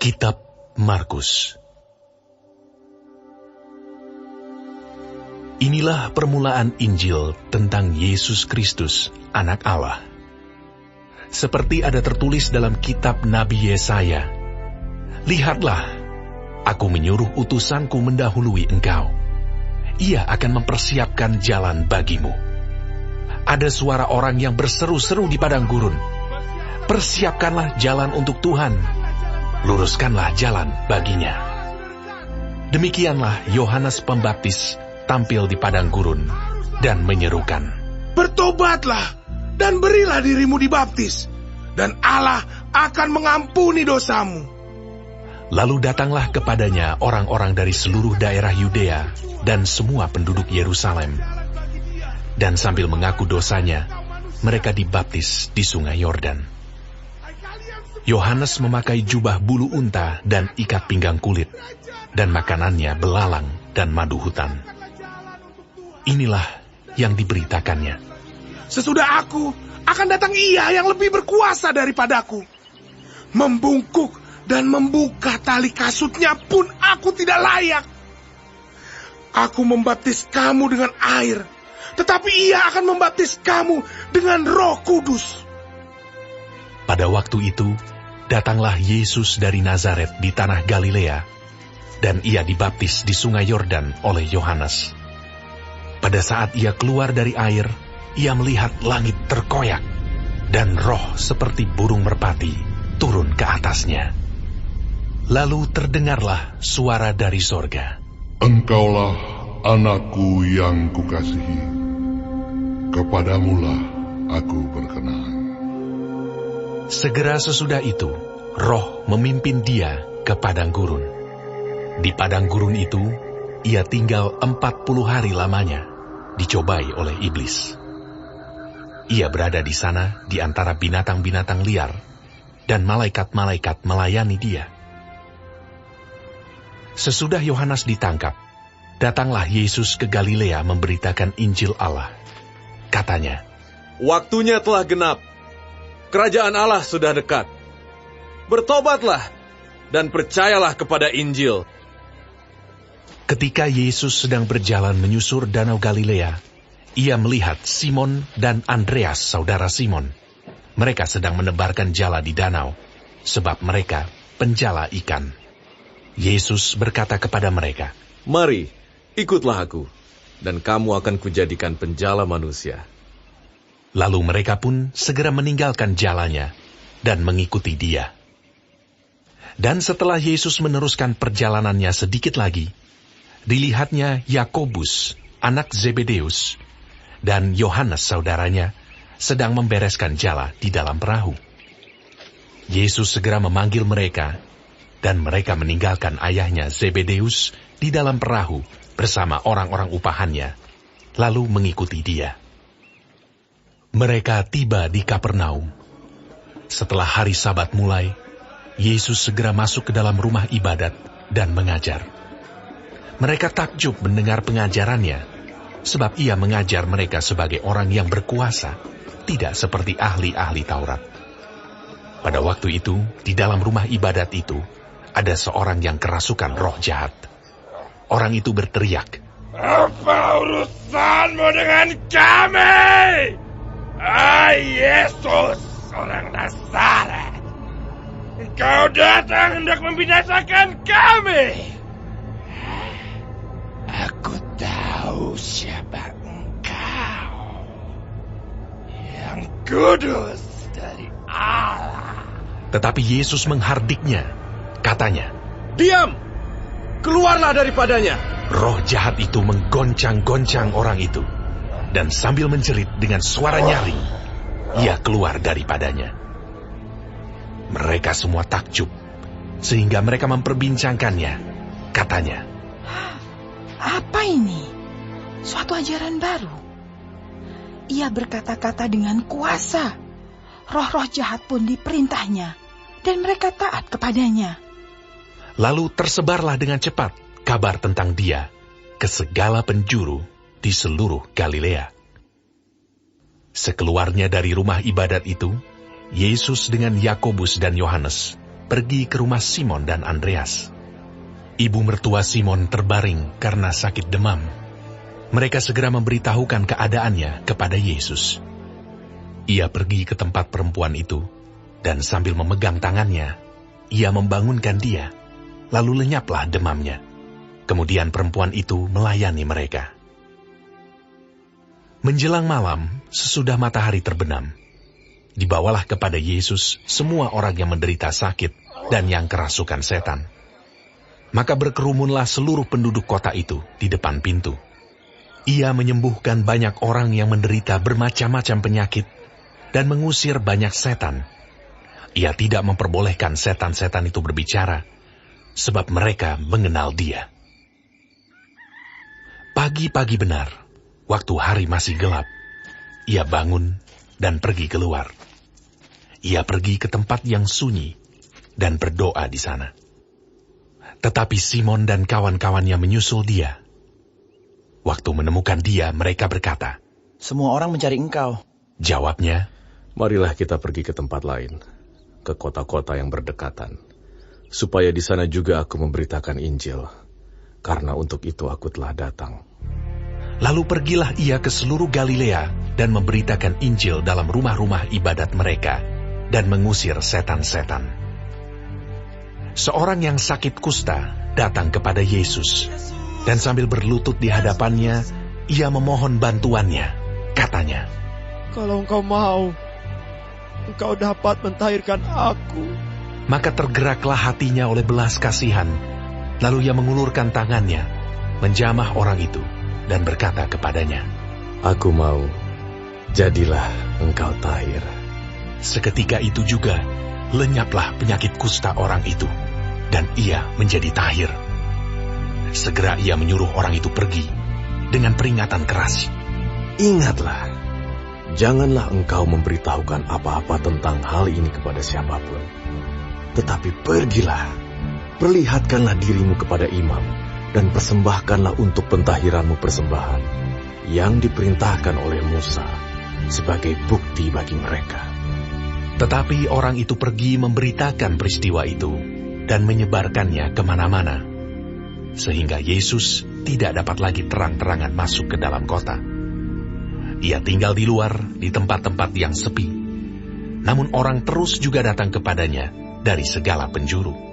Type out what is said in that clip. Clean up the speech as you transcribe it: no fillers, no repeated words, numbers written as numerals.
Kitab Markus. Inilah permulaan Injil tentang Yesus Kristus, Anak Allah. Seperti ada tertulis dalam kitab Nabi Yesaya, "Lihatlah, aku menyuruh utusanku mendahului engkau. Ia akan mempersiapkan jalan bagimu." Ada suara orang yang berseru-seru di padang gurun, "Persiapkanlah jalan untuk Tuhan, luruskanlah jalan baginya." Demikianlah Yohanes Pembaptis tampil di padang gurun dan menyerukan, "Bertobatlah dan berilah dirimu dibaptis, dan Allah akan mengampuni dosamu." Lalu datanglah kepadanya orang-orang dari seluruh daerah Yudea dan semua penduduk Yerusalem. Dan sambil mengaku dosanya, mereka dibaptis di sungai Yordan. Yohanes memakai jubah bulu unta dan ikat pinggang kulit, dan makanannya belalang dan madu hutan. Inilah yang diberitakannya, "Sesudah aku, akan datang Ia yang lebih berkuasa daripadaku. Membungkuk dan membuka tali kasutnya pun aku tidak layak. Aku membaptis kamu dengan air, tetapi Ia akan membaptis kamu dengan Roh Kudus." Pada waktu itu, datanglah Yesus dari Nazaret di tanah Galilea, dan Ia dibaptis di sungai Yordan oleh Yohanes. Pada saat Ia keluar dari air, Ia melihat langit terkoyak, dan roh seperti burung merpati turun ke atasnya. Lalu terdengarlah suara dari sorga, "Engkaulah anakku yang kukasihi, kepadamulah aku berkenan." Segera sesudah itu, roh memimpin Dia ke padang gurun. Di padang gurun itu, Ia tinggal 40 hari lamanya, dicobai oleh iblis. Ia berada di sana di antara binatang-binatang liar, dan malaikat-malaikat melayani Dia. Sesudah Yohanes ditangkap, datanglah Yesus ke Galilea memberitakan Injil Allah. Katanya, "Waktunya telah genap. Kerajaan Allah sudah dekat. Bertobatlah dan percayalah kepada Injil." Ketika Yesus sedang berjalan menyusur danau Galilea, Ia melihat Simon dan Andreas, saudara Simon. Mereka sedang menebarkan jala di danau, sebab mereka penjala ikan. Yesus berkata kepada mereka, "Mari, ikutlah aku, dan kamu akan kujadikan penjala manusia." Lalu mereka pun segera meninggalkan jalannya dan mengikuti Dia. Dan setelah Yesus meneruskan perjalanannya sedikit lagi, dilihatnya Yakobus, anak Zebedeus, dan Yohanes saudaranya sedang membereskan jala di dalam perahu. Yesus segera memanggil mereka, dan mereka meninggalkan ayahnya Zebedeus di dalam perahu bersama orang-orang upahannya, lalu mengikuti Dia. Mereka tiba di Kapernaum. Setelah hari Sabat mulai, Yesus segera masuk ke dalam rumah ibadat dan mengajar. Mereka takjub mendengar pengajarannya, sebab Ia mengajar mereka sebagai orang yang berkuasa, tidak seperti ahli-ahli Taurat. Pada waktu itu, di dalam rumah ibadat itu, ada seorang yang kerasukan roh jahat. Orang itu berteriak, "Apa urusanmu dengan kami, Yesus, orang Nazaret? Engkau datang hendak membinasakan kami. Aku tahu siapa engkau, yang kudus dari Allah." Tetapi Yesus menghardiknya. Katanya, "Diam! Keluarlah daripadanya!" roh jahat itu menggoncang-goncang orang itu, dan sambil menjerit dengan suara nyaring, ia keluar daripadanya. Mereka semua takjub, sehingga mereka memperbincangkannya. Katanya, "Apa ini? Suatu ajaran baru. Ia berkata-kata dengan kuasa. Roh-roh jahat pun diperintahnya, dan mereka taat kepadanya." Lalu tersebarlah dengan cepat kabar tentang Dia ke segala penjuru di seluruh Galilea. Sekeluarnya dari rumah ibadat itu, Yesus dengan Yakobus dan Yohanes pergi ke rumah Simon dan Andreas. Ibu mertua Simon terbaring karena sakit demam. Mereka segera memberitahukan keadaannya kepada Yesus. Ia pergi ke tempat perempuan itu, dan sambil memegang tangannya, ia membangunkan dia, lalu lenyaplah demamnya. Kemudian perempuan itu melayani mereka. Menjelang malam, sesudah matahari terbenam, dibawalah kepada Yesus semua orang yang menderita sakit dan yang kerasukan setan. Maka berkerumunlah seluruh penduduk kota itu di depan pintu. Ia menyembuhkan banyak orang yang menderita bermacam-macam penyakit dan mengusir banyak setan. Ia tidak memperbolehkan setan-setan itu berbicara, sebab mereka mengenal dia. Pagi-pagi benar, waktu hari masih gelap, ia bangun dan pergi keluar. Ia pergi ke tempat yang sunyi dan berdoa di sana. Tetapi Simon dan kawan-kawannya menyusul dia. Waktu menemukan dia, mereka berkata, "Semua orang mencari engkau." Jawabnya, Marilah kita pergi ke tempat lain, ke kota-kota yang berdekatan, supaya di sana juga aku memberitakan Injil, karena untuk itu aku telah datang. lalu pergilah ia ke seluruh Galilea dan memberitakan Injil dalam rumah-rumah ibadat mereka dan mengusir setan-setan. Seorang yang sakit kusta datang kepada Yesus, dan sambil berlutut di hadapannya, ia memohon bantuannya. Katanya, "Kalau engkau mau, engkau dapat mentahirkan aku." maka tergeraklah hatinya oleh belas kasihan. Lalu ia mengulurkan tangannya, menjamah orang itu, dan berkata kepadanya, Aku mau, jadilah engkau tahir. Seketika itu juga, lenyaplah penyakit kusta orang itu, dan ia menjadi tahir. Segera ia menyuruh orang itu pergi, dengan peringatan keras. Ingatlah, janganlah engkau memberitahukan apa-apa tentang hal ini kepada siapapun. Tetapi pergilah, perlihatkanlah dirimu kepada imam, dan persembahkanlah untuk pentahiranmu persembahan, yang diperintahkan oleh Musa, sebagai bukti bagi mereka. Tetapi orang itu pergi memberitakan peristiwa itu, dan menyebarkannya kemana-mana, sehingga Yesus tidak dapat lagi terang-terangan masuk ke dalam kota. Ia tinggal di luar, di tempat-tempat yang sepi. Namun orang terus juga datang kepadanya dari segala penjuru.